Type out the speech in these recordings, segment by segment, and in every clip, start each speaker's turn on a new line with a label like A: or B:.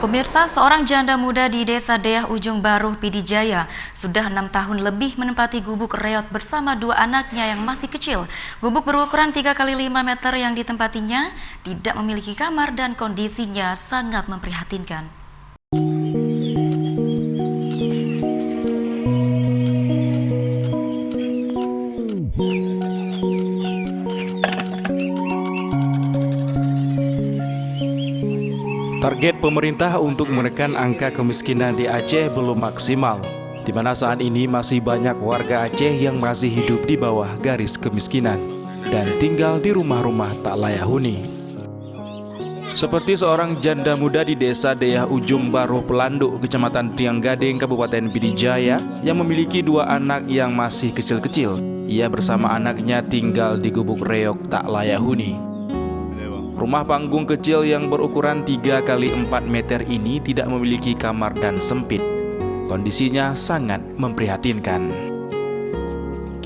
A: Pemirsa, seorang janda muda di Desa Deyah Ujung Baruh, Pidijaya sudah 6 tahun lebih menempati gubuk reot bersama 2 anaknya yang masih kecil. Gubuk berukuran 3 kali 5 meter yang ditempatinya tidak memiliki kamar dan kondisinya sangat memprihatinkan.
B: Target pemerintah untuk menekan angka kemiskinan di Aceh belum maksimal, di mana saat ini masih banyak warga Aceh yang masih hidup di bawah garis kemiskinan dan tinggal di rumah-rumah tak layak huni. Seperti seorang janda muda di Desa Deyah Ujung Baruh Pelanduk, Kecamatan Tiang Gading, Kabupaten Pidijaya, yang memiliki 2 anak yang masih kecil-kecil. Ia bersama anaknya tinggal di gubuk reok tak layak huni. Rumah panggung kecil yang berukuran 3 kali 4 meter ini tidak memiliki kamar dan sempit. Kondisinya sangat memprihatinkan.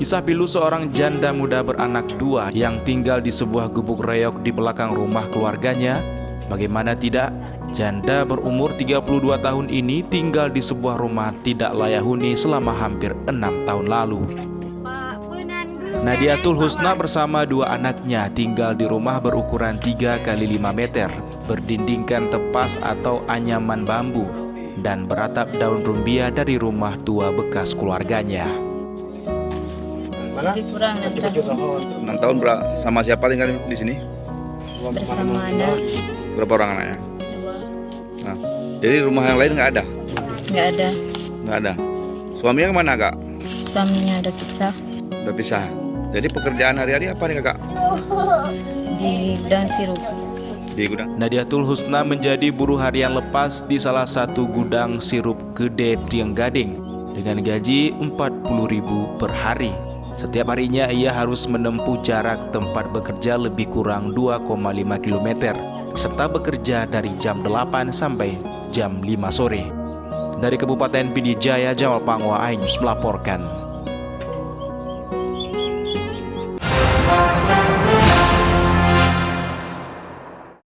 B: Kisah pilu seorang janda muda beranak 2 yang tinggal di sebuah gubuk reok di belakang rumah keluarganya. Bagaimana tidak, janda berumur 32 tahun ini tinggal di sebuah rumah tidak layak huni selama hampir 6 tahun lalu. Nadiatul Husna bersama 2 anaknya tinggal di rumah berukuran 3 kali 5 meter, berdindingkan tepas atau anyaman bambu, dan beratap daun rumbia dari rumah tua bekas keluarganya.
C: Lebih kurang 6 tahun.
D: 6 tahun sama siapa tinggal di sini?
C: Bersama anak.
D: Berapa orang anaknya?
C: 2.
D: Nah, jadi rumah yang lain nggak ada?
C: Nggak ada.
D: Nggak ada. Suaminya kemana, Kak?
C: Suaminya ada pisah
D: Udah pisah. Jadi pekerjaan hari-hari apa nih, Kakak?
C: di gudang sirup.
D: Di gudang.
B: Nadiatul Husna menjadi buruh harian lepas di salah satu gudang sirup gede Tiang Gading dengan gaji 40.000 per hari. Setiap harinya ia harus menempuh jarak tempat bekerja lebih kurang 2,5 km serta bekerja dari jam 8 sampai jam 5 sore. Dari Kabupaten Pidijaya, Jamal Pangwa, iNews melaporkan.